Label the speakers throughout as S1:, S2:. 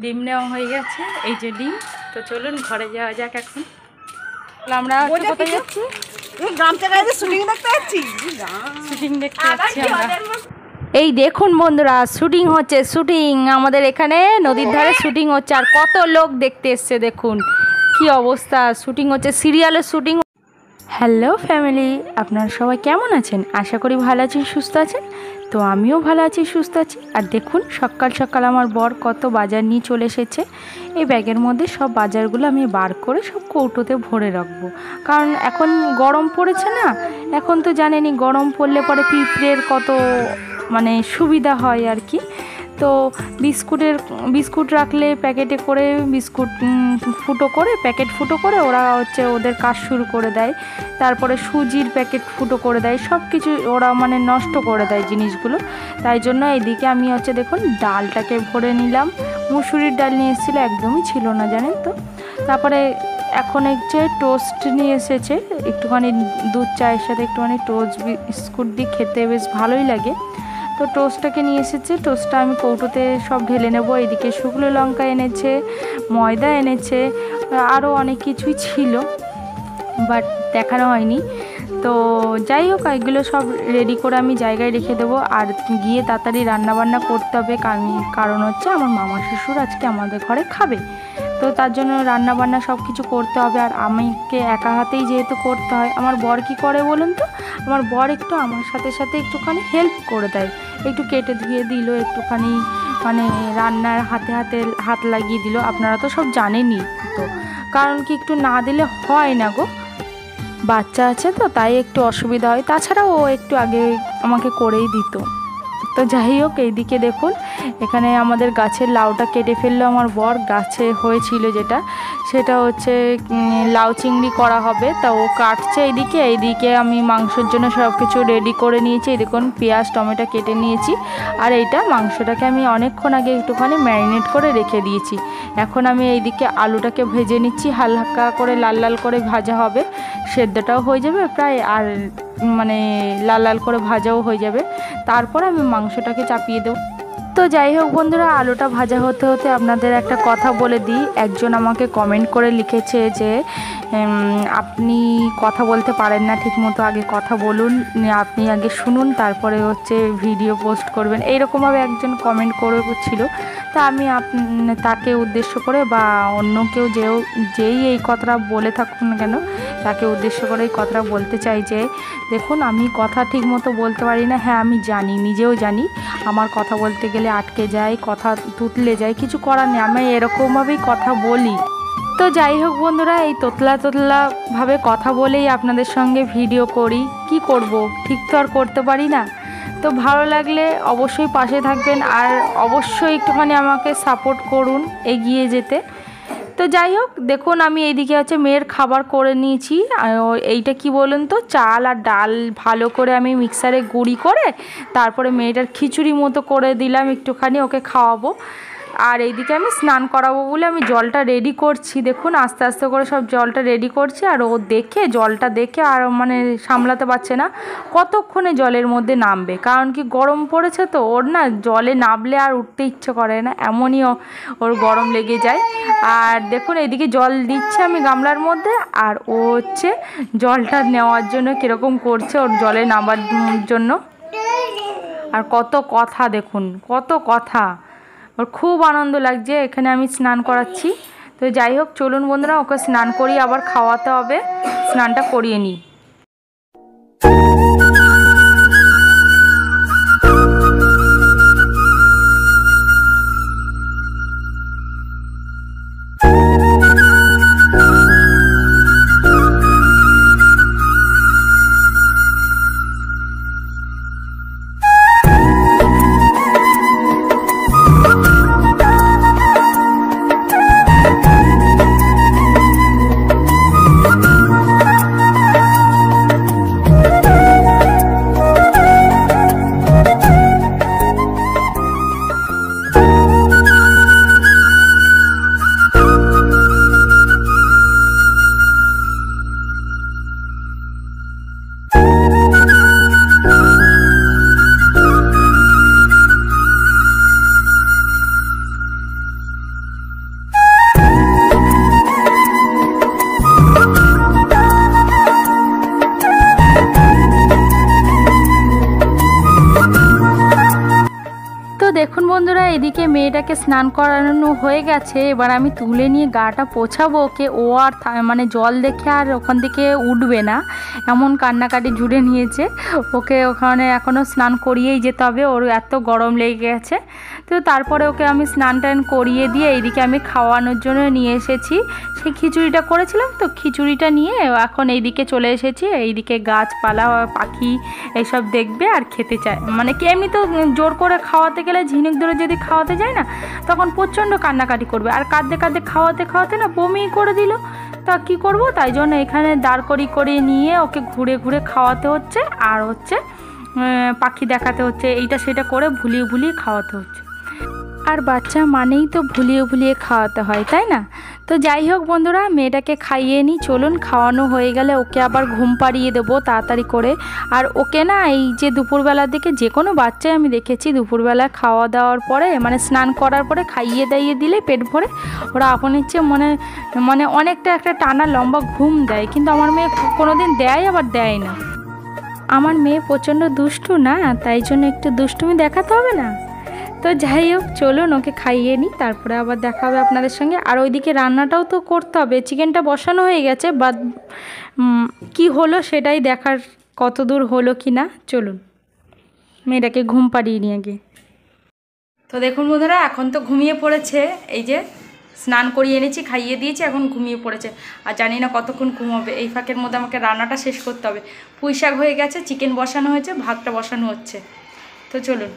S1: ডিম নেওয়া হয়ে গেছে, এই যে ডিম। তো চলুন ঘরে যাওয়া যাক। এখন আমরা কোথায় যাচ্ছি? শুটিং দেখতে যাচ্ছি আমরা। এই দেখুন বন্ধুরা, শুটিং হচ্ছে, শুটিং আমাদের এখানে নদীর ধারে শুটিং হচ্ছে। আর কত লোক দেখতে এসছে, দেখুন কি অবস্থা। শুটিং হচ্ছে, সিরিয়ালের শুটিং। হ্যালো ফ্যামিলি, আপনারা সবাই কেমন আছেন? আশা করি ভালো আছেন, সুস্থ আছেন। তো আমিও ভালো আছি, সুস্থ আছি। আর দেখুন সকাল সকাল আমার বর কত বাজার নিয়ে চলে এসেছে। এই ব্যাগের মধ্যে সব বাজারগুলো আমি বার করে সব কৌটোতে ভরে রাখবো, কারণ এখন গরম পড়েছে না। এখন তো জানেনই গরম পড়লে পরে পিঁপড়ের কত মানে সুবিধা হয় আর কি। তো বিস্কুট রাখলে প্যাকেটে করে বিস্কুট প্যাকেট ফুটো করে ওরা হচ্ছে ওদের কাজ শুরু করে দেয়। তারপরে সুজির প্যাকেট ফুটো করে দেয়, সব কিছু ওরা মানে নষ্ট করে দেয় জিনিসগুলো। তাই জন্য এইদিকে আমি হচ্ছে দেখুন ডালটাকে ভরে নিলাম। মুসুরির ডাল নিয়ে এসেছিলো, একদমই ছিল না জানেন তো। তারপরে এখন হচ্ছে টোস্ট নিয়ে এসেছে, একটুখানি দুধ চায়ের সাথে একটুখানি টোস্ট বিস্কুট দিয়ে খেতে বেশ ভালোই লাগে। তো টোস্টটাকে নিয়ে এসেছে, টোস্টটা আমি কৌটোতে সব ঢেলে নেব। এদিকে শুকনো লঙ্কা এনেছে, ময়দা এনেছে, আরও অনেক কিছুই ছিল, বাট দেখানো হয়নি। তো যাই হোক, এগুলো সব রেডি করে আমি জায়গায় রেখে দেবো। আর গিয়ে তাড়াতাড়ি রান্নাবান্না করতে হবে, কারণ হচ্ছে আমার মামা শ্বশুর আজকে আমাদের ঘরে খাবে। তো তার জন্য রান্নাবান্না সব কিছু করতে হবে। আর আমাকে একা হাতেই যেহেতু করতে হয়। আমার বর কী করে বলুন তো, আমার বর একটু আমার সাথে সাথে একটুখানি হেল্প করে দেয়, একটু কেটে ধুয়ে দিল, একটুখানি মানে রান্নার হাত লাগিয়ে দিল। আপনারা তো সব জানেনই তো, কারণ কি একটু না দিলে হয় না গো, বাচ্চা আছে তো তাই একটু অসুবিধা হয়। তাছাড়া ও একটু আগে আমাকে করেই দিত। তো যাই হোক, এইদিকে দেখুন এখানে আমাদের গাছের লাউটা কেটে ফেললো আমার বর। গাছে হয়েছিল যেটা, সেটা হচ্ছে লাউ চিংড়ি করা হবে, তা ও কাটছে। এইদিকে আমি মাংসের জন্য সব কিছু রেডি করে নিয়েছি। এই দেখুন পেঁয়াজ টমেটো কেটে নিয়েছি। আর এইটা মাংসটাকে আমি অনেকক্ষণ আগে একটুখানি ম্যারিনেট করে রেখে দিয়েছি। এখন আমি এইদিকে আলুটাকে ভেজে নিচ্ছি, হালকা করে লাল লাল করে ভাজা হবে, সেদ্ধটাও হয়ে যাবে প্রায়, আর মানে লাল লাল করে ভাজাও হয়ে যাবে। তারপর আমি মাংসটাকে চাপিয়ে দেবো। তো যাই হোক বন্ধুরা, আলুটা ভাজা হতে হতে আপনাদের একটা কথা বলে দিই। একজন আমাকে কমেন্ট করে লিখেছে যে আপনি কথা বলতে পারেন না ঠিকমতো, আগে কথা বলুন, আপনি আগে শুনুন তারপরে হচ্ছে ভিডিও পোস্ট করবেন, এইরকমভাবে একজন কমেন্ট করেছিল। তা আমি তাকে উদ্দেশ্য করে বা অন্য কেউ যেই এই কথাটা বলে থাকুন না কেন, তাকে উদ্দেশ্য করে এই কথাটা বলতে চাই যে দেখুন, আমি কথা ঠিকমতো বলতে পারি না। হ্যাঁ আমি জানি, নিজেও জানি আমার কথা বলতে গেলে আটকে যায়, কথা তুতলে যায়, কিছু করার নেই, আমি এরকমভাবেই কথা বলি। তো যাই হোক বন্ধুরা, এই তোতলাভাবে কথা বলেই আপনাদের সঙ্গে ভিডিও করি, কি করব, ঠিক তো আর করতে পারি না। তো ভালো লাগলে অবশ্যই পাশে থাকবেন, আর অবশ্যই একটুখানি আমাকে সাপোর্ট করুন এগিয়ে যেতে। তো যাই হোক দেখুন, আমি এইদিকে হচ্ছে মেয়ের খাবার করে নিয়েছি। এইটা কি বলুন তো, চাল আর ডাল ভালো করে আমি মিক্সারে গুঁড়ি করে তারপরে মেয়েটার খিচুড়ি মতো করে দিলাম, একটুখানি ওকে খাওয়াবো। আর এইদিকে আমি স্নান করাবো বলে আমি জলটা রেডি করছি। দেখুন আস্তে আস্তে করে সব জলটা রেডি করছি। আর ও জলটা দেখে আর মানে সামলাতে পারছে না, কতক্ষণে জলের মধ্যে নামবে, কারণ কি গরম পড়েছে তো, ওর না জলে নামলে আর উঠতে ইচ্ছে করে না, এমনই ওর গরম লেগে যায়। আর দেখুন এইদিকে জল দিচ্ছে আমি গামলার মধ্যে, আর ও হচ্ছে জলটা নেওয়ার জন্য কীরকম করছে ওর জলে নামার জন্য। আর কত কথা, দেখুন কত কথা, ওর খুব আনন্দ লাগছে এখানে আমি স্নান করাচ্ছি। তো যাই হোক চলুন বন্ধুরা, ওকে স্নান করিয়ে আবার খাওয়াতে হবে, স্নানটা করিয়ে নিই। বন্ধুরা এদিকে মেয়েটাকে স্নান করানো হয়ে গেছে, এবার আমি তুলে নিয়ে গাটা পোছাবো ওকে। ও আর মানে জল দেখে আর ওখান থেকে উঠবে না, এমন কান্নাকাটি জুড়ে নিয়েছে। ওকে ওখানে এখনও স্নান করিয়েই যেতে হবে, ওর এত গরম লেগে গেছে। তো তারপরে ওকে আমি স্নান টান করিয়ে দিয়ে এইদিকে আমি খাওয়ানোর জন্য নিয়ে এসেছি। সেই খিচুড়িটা করেছিলাম তো, খিচুড়িটা নিয়ে এখন এইদিকে চলে এসেছি। এইদিকে গাছপালা পাখি এইসব দেখবে আর খেতে চায়, মানে কি এমনি তো জোর করে খাওয়াতে গেলে ঝিনুক ধরে যদি খাওয়াতে যায় না তখন প্রচণ্ড কান্নাকাটি করবে, আর কাঁদতে কাঁদতে খাওয়াতে খাওয়াতে না বমি করে দিল। তা কি করব, তাই জন্য এখানে দাঁড় করিয়ে নিয়ে ওকে ঘুরে ঘুরে খাওয়াতে হচ্ছে, আর হচ্ছে পাখি দেখাতে হচ্ছে, এইটা সেটা করে ভুলিয়ে ভুলিয়ে খাওয়াতে হচ্ছে। আর বাচ্চা মানেই তো ভুলিয়ে ভুলিয়ে খাওয়াতে হয়, তাই না? তো যাই হোক বন্ধুরা, মেয়েটাকে খাইয়ে নিই, চলুন। খাওয়ানো হয়ে গেলে ওকে আবার ঘুম পাড়িয়ে দেবো তাড়াতাড়ি করে। আর ওকে না এই যে দুপুরবেলার দিকে যে কোনো বাচ্চাই আমি দেখেছি দুপুরবেলা খাওয়া দাওয়ার পরে মানে স্নান করার পরে খাইয়ে দাইয়ে দিলে পেট ভরে ওরা আপন ইচ্ছে মানে অনেকটা একটা টানা লম্বা ঘুম দেয়, কিন্তু আমার মেয়ে কোনো দিন দেয় আবার দেয় না। আমার মেয়ে প্রচণ্ড দুষ্টু না, তাই জন্য একটু দুষ্টুমি দেখাতে হবে না। তো যাই হোক চলুন ওকে খাইয়ে নিই, তারপরে আবার দেখা হবে আপনাদের সঙ্গে। আর ওইদিকে রান্নাটাও তো করতে হবে, চিকেনটা বসানো হয়ে গেছে, বাদ কি হলো সেটাই দেখার, কত দূর হলো কি না। চলুন মেয়েটাকে ঘুম পাড়িয়ে নিয়ে গিয়ে। তো দেখুন বন্ধুরা, এখন তো ঘুমিয়ে পড়েছে, এই যে স্নান করিয়ে এনেছি, খাইয়ে দিয়েছি, এখন ঘুমিয়ে পড়েছে। আর জানি না কতক্ষণ ঘুমাবে, এই ফাঁকের মধ্যে আমাকে রান্নাটা শেষ করতে হবে। পুঁই শাক হয়ে গেছে, চিকেন বসানো হয়েছে, ভাতটা বসানো হচ্ছে। তো চলুন।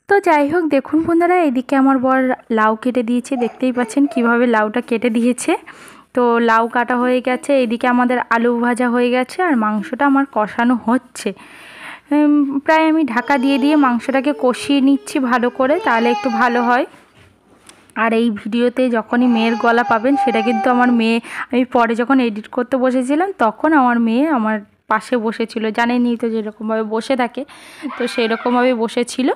S1: তো যাই হোক দেখুন বন্ধুরা, এদিকে আমার বর লাউ কেটে দিয়েছে, দেখতেই পাচ্ছেন কিভাবে লাউটা কেটে দিয়েছে। তো লাউ কাটা হয়ে গেছে, এদিকে আমাদের আলু ভাজা হয়ে গেছে, আর মাংসটা আমার কষানো হচ্ছে। প্রায় আমি ঢাকা দিয়ে দিয়ে মাংসটাকে কষিয়ে নিচ্ছি ভালো করে, তাহলে একটু ভালো হয়। আর এই ভিডিওতে যখনই মেয়ের গলা পাবেন সেটা কিন্তু আমার মেয়ে, আমি পরে যখন এডিট করতে বসেছিলাম তখন আমার মেয়ে আমার পাশে বসেছিল, জানেনই তো যেরকমভাবে বসে থাকে, তো সেই রকমভাবে বসেছিল,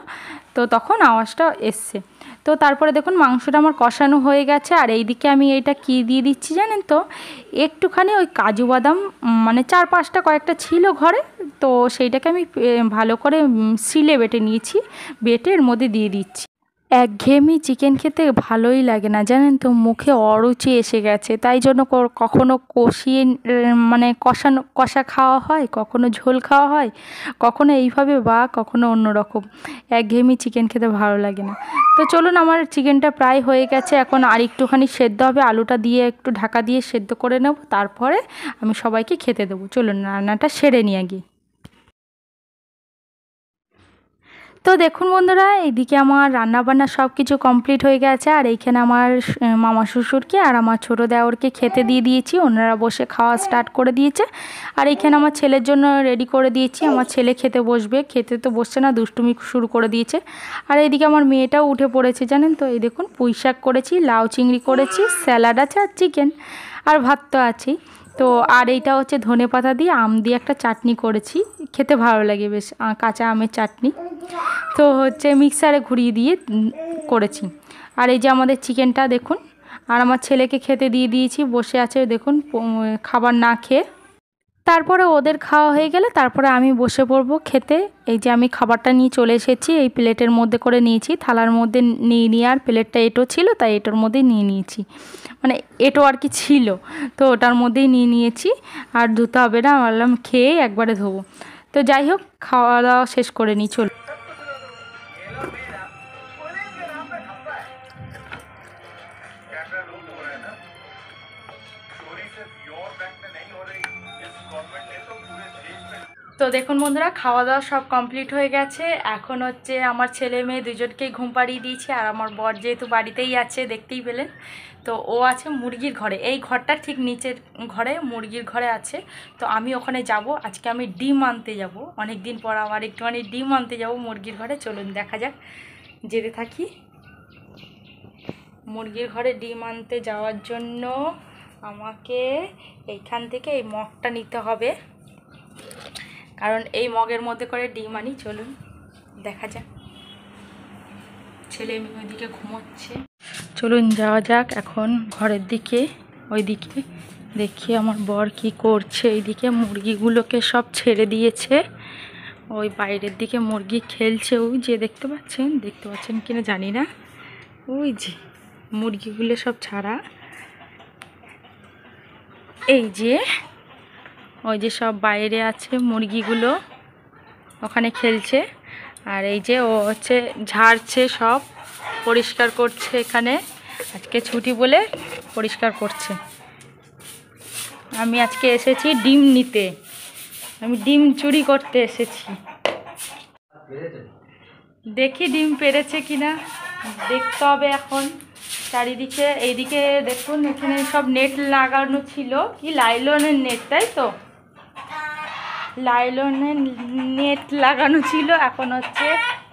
S1: তো তখন আওয়াজটা এসছে। তো তারপরে দেখুন মাংসটা আমার কষানো হয়ে গেছে। আর এইদিকে আমি এইটা কি দিয়ে দিচ্ছি জানেন তো, একটুখানি ওই কাজু বাদাম, মানে 4-5টা কয়েকটা ছিল ঘরে, তো সেইটাকে আমি ভালো করে শিলে বেটে নিয়েছি, বেটে এর মধ্যে দিয়ে দিচ্ছি। একঘেয়েমি চিকেন খেতে ভালোই লাগে না জানেন তো, মুখে অরুচি এসে গেছে, তাই জন্য কখনো কষিয়ে মানে কষা খাওয়া হয়, কখনো ঝোল খাওয়া হয়, কখনো এইভাবে বা কখনো অন্য রকম। একঘেয়েমি চিকেন খেতে ভালো লাগে না। তো চলুন, আমার চিকেনটা প্রায় হয়ে গেছে, এখন আর একটুখানি সেদ্ধ হবে, আলুটা দিয়ে একটু ঢাকা দিয়ে সেদ্ধ করে নেব, তারপরে আমি সবাইকে খেতে দেবো। চলুন রান্নাটা সেরে নিয়ে গিয়ে। তো দেখুন বন্ধুরা, এইদিকে আমার রান্নাবান্না সব কিছু কমপ্লিট হয়ে গেছে, আর এইখানে আমার মামা শ্বশুরকে আর আমার ছোটো দেওরকে খেতে দিয়ে দিয়েছি, ওনারা বসে খাওয়া স্টার্ট করে দিয়েছে। আর এইখানে আমার ছেলের জন্য রেডি করে দিয়েছি, আমার ছেলে খেতে বসবে, খেতে তো বসছে না, দুষ্টুমি শুরু করে দিয়েছে। আর এইদিকে আমার মেয়েটাও উঠে পড়েছে জানেন তো, এই দেখুন পুঁই শাক করেছি, লাউ চিংড়ি করেছি, স্যালাড আছে, আর চিকেন, আর ভাত তো আছেই। তো আর এইটা হচ্ছে ধনেপাতা দিয়ে আম দিয়ে একটা চাটনি করেছি, খেতে ভালো লাগে বেশ, কাঁচা আমের চাটনি। তো হচ্ছে মিক্সারে ঘুরিয়ে দিয়ে করেছি। আর এই যে আমাদের চিকেনটা দেখুন, আর আমার ছেলেকে খেতে দিয়ে দিয়েছি, বসে আছে দেখুন খাবার না খেয়ে। তারপরে ওদের খাওয়া হয়ে গেলে তারপরে আমি বসে পড়বো খেতে। এই যে আমি খাবারটা নিয়ে চলে এসেছি, এই প্লেটের মধ্যে করে নিয়েছি, থালার মধ্যে নিয়ে আর প্লেটটা এঁটো ছিল তাই এঁটোর মধ্যেই নিয়ে নিয়েছি, মানে এঁটো আর কি ছিল, তো ওটার মধ্যেই নিয়ে নিয়েছি। আর ধুতে হবে না, বললাম খেয়ে একবারে ধোবো। তো যাই হোক খাওয়া দাওয়া শেষ করে নিই, চল। তো দেখুন বন্ধুরা, খাওয়া দাওয়া সব কমপ্লিট হয়ে গেছে, এখন হচ্ছে আমার ছেলে মেয়ে দুজনকেই ঘুম পাড়িয়ে দিয়েছি। আর আমার বর যেহেতু বাড়িতেই আছে দেখতেই পেলেন, তো ও আছে মুরগির ঘরে, এই ঘরটা ঠিক নিচের ঘরে মুরগির ঘরে আছে। তো আমি ওখানে যাব, আজকে আমি ডিম আনতে যাব, অনেক দিন পর আবার একটুখানি ডিম আনতে যাব মুরগির ঘরে। চলুন দেখা যাক, যেতে থাকি। মুরগির ঘরে ডিম আনতে যাওয়ার জন্য আমাকে এইখান থেকে এই মগটা নিতে হবে, কারণ এই মগের মধ্যে করে ডিম আনি। চলুন দেখা যাক। ছেলে মেয়ে ওইদিকে ঘুমোচ্ছে, চলুন যাওয়া যাক এখন ঘরের দিকে। ওইদিকে দেখি আমার বর কি করছে। এইদিকে মুরগিগুলোকে সব ছেড়ে দিয়েছে, ওই বাইরের দিকে মুরগি খেলছে। ওই যে দেখতে পাচ্ছেন কিনা জানি না, ওই যে মুরগিগুলো সব ছাড়া। এই যে ওই যে সব বাইরে আছে মুরগিগুলো, ওখানে খেলছে। আর এই যে ও হচ্ছে ঝাড়ছে, সব পরিষ্কার করছে। এখানে আজকে ছুটি বলে পরিষ্কার করছে। আমি আজকে এসেছি ডিম নিতে, আমি ডিম চুরি করতে এসেছি। দেখি ডিম পেরেছে কিনা, দেখতে হবে এখন। চারিদিকে এইদিকে দেখুন, এখানে সব নেট লাগানো ছিল, কি লাইলনের নেট, তাই তো? লাইলনের নেট লাগানো ছিল, এখন হচ্ছে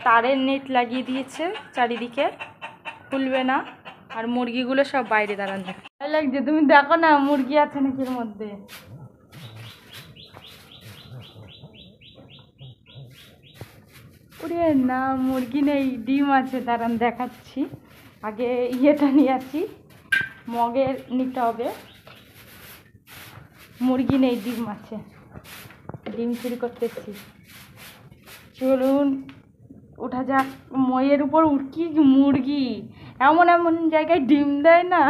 S1: তারের নেট লাগিয়ে দিয়েছে চারিদিকে, খুলবে না। আর মুরগিগুলো সব বাইরে দাঁড়ান। ভালো লাগছে, তুমি দেখো না মুরগি আছে নাকি এর মধ্যে। ওরে না, মুরগি নেই, ডিম আছে, দাঁড়ান দেখাচ্ছি। আগে ইয়েটা নিয়ে আসি, মগের নিতে হবে। মুরগি নেই, ডিম আছে, ডিম চুরি করতেছি। চলুন ওঠা যাক। মইয়ের উপর উঠি, মুরগি এমন এমন জায়গায় ডিম দেয় না,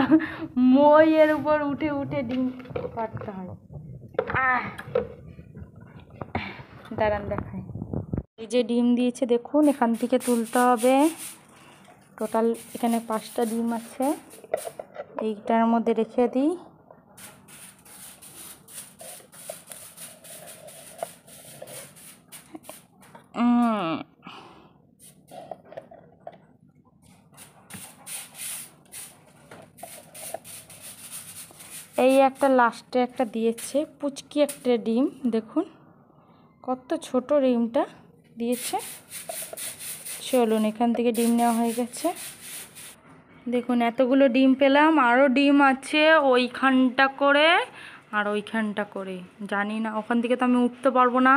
S1: মইয়ের উপর উঠে উঠে ডিম পাড়তে হয়। দাঁড়ান দেখায়। এই যে ডিম দিয়েছে দেখুন, এখান থেকে তুলতে হবে। টোটাল এখানে 5টা ডিম আছে, এইটার মধ্যে রেখে দিই। এই একটা লাস্টে একটা দিয়েছে, পুচকি একটা ডিম, দেখুন কত ছোট ডিমটা দিয়েছে। চলুন এখান থেকে ডিম নেওয়া হয়ে গেছে। দেখুন এতগুলো ডিম পেলাম, আরও ডিম আছে ওইখানটা করে আর ওইখানটা করে, জানি না ওখান থেকে তো আমি উঠতে পারবো না।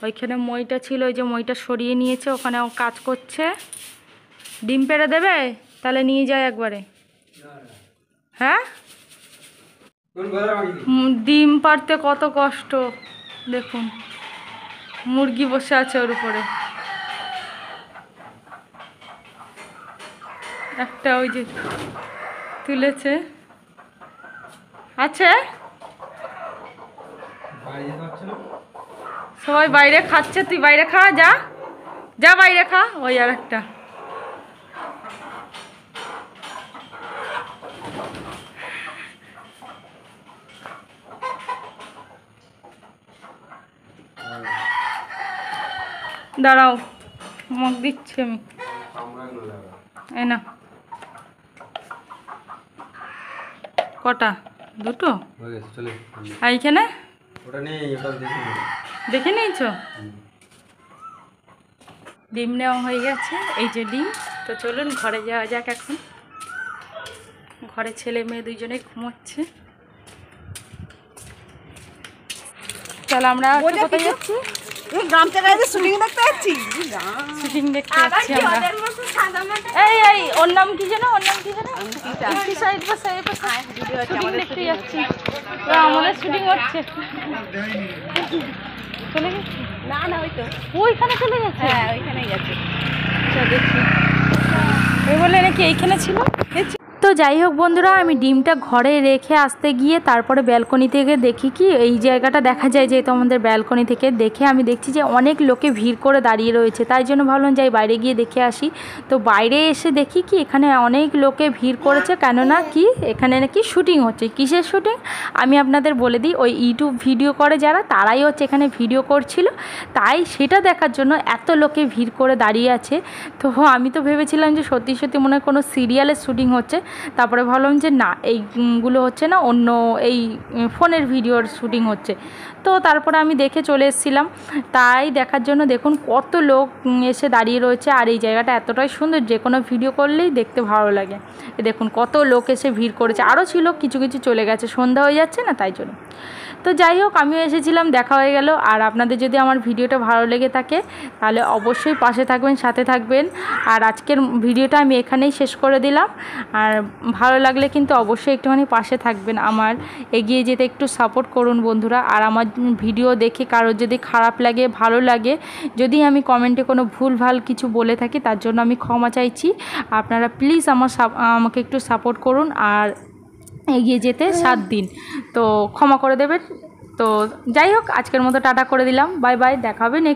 S1: ওইখানে মইটা ছিল, ওই যে মইটা সরিয়ে নিয়েছে, ওখানে ও কাজ করছে। ডিম পেড়ে দেবে তাহলে নিয়ে যায় একবারে। হ্যাঁ, ডিম পাড়তে কত কষ্ট দেখুন, মুরগি বসে আছে ওর উপরে একটা, ওই যে তুলেছে আছে। সবাই বাইরে খাচ্ছে, তুই বাইরে খা, যা যা বাইরে খা। ওই আর একটা দাঁড়াও, মগ দিচ্ছি আমি। এই না, কটা? দুটো এইখানে দেখে নিয়েছো? ডিম নেওয়া হয়ে গেছে, এই যে ডিম। তো চলুন ঘরে যাওয়া যাক এখন। ঘরে ছেলে মেয়ে দুইজনে ঘুমোচ্ছে। চলো আমরা কোথায় যাচ্ছি? শুটিং দেখতে যাচ্ছি আমরা। এই এই ওর নাম কি যেন, ওর নাম কি যেন, দেখতে যাচ্ছি। আমাদের শুটিং হচ্ছে। চলে গেছে? না না, ওই তো ওইখানে চলে গেছে। হ্যাঁ ওইখানেই গেছে। দেখি এই বলে নাকি এইখানে ছিল। তো যাই হোক বন্ধুরা, আমি ডিমটা ঘরে রেখে আসতে গিয়ে তারপরে ব্যালকনি থেকে দেখি কি এই জায়গাটা দেখা যায়, যেহেতু আমাদের ব্যালকনি থেকে দেখে আমি দেখছি যে অনেক লোকে ভিড় করে দাঁড়িয়ে রয়েছে। তাই জন্য ভাবলাম যাই বাইরে গিয়ে দেখে আসি। তো বাইরে এসে দেখি কি এখানে অনেক লোকে ভিড় করেছে, কেননা কি এখানে নাকি শুটিং হচ্ছে। কিসের শুটিং আমি আপনাদের বলে দিই, ওই ইউটিউব ভিডিও করে যারা, তারাই হচ্ছে এখানে ভিডিও করছিল। তাই সেটা দেখার জন্য এত লোকে ভিড় করে দাঁড়িয়ে আছে। তো আমি তো ভেবেছিলাম যে সত্যি সত্যি মনে হয় কোনো সিরিয়ালের শুটিং হচ্ছে। তারপরে ভাবলাম যে না এইগুলো হচ্ছে না, অন্য এই ফোনের ভিডিওর শ্যুটিং হচ্ছে। তো তারপরে আমি দেখে চলে এসেছিলাম। তাই দেখার জন্য দেখুন কত লোক এসে দাঁড়িয়ে রয়েছে। আর এই জায়গাটা এতটাই সুন্দর, যে কোনো ভিডিও করলেই দেখতে ভালো লাগে। দেখুন কত লোক এসে ভিড় করেছে, আরও ছিল, কিছু কিছু চলে গেছে, সন্ধ্যা হয়ে যাচ্ছে না তাই জন্য। তো যাই হোক, আমিও এসেছিলাম, দেখা হয়ে গেল। আর আপনাদের যদি আমার ভিডিওটা ভালো লেগে থাকে তাহলে অবশ্যই পাশে থাকবেন, সাথে থাকবেন। আর আজকের ভিডিওটা আমি এখানেই শেষ করে দিলাম। আর ভালো লাগলে কিন্তু অবশ্যই একটুখানি পাশে থাকবেন, আমার এগিয়ে যেতে একটু সাপোর্ট করুন বন্ধুরা। আর আমার ভিডিও দেখে কারোর যদি খারাপ লাগে, ভালো লাগে, যদি আমি কমেন্টে কোনো ভুলভাল কিছু বলে থাকি, তার জন্য আমি ক্ষমা চাইছি। আপনারা প্লিজ আমাকে একটু সাপোর্ট করুন আর এগিয়ে যেতে সাথ দিন, তো ক্ষমা করে দেবেন। তো যাই হোক, আজকের মতো টাটা করে দিলাম, বাই বাই, দেখা হবে নেক্সট।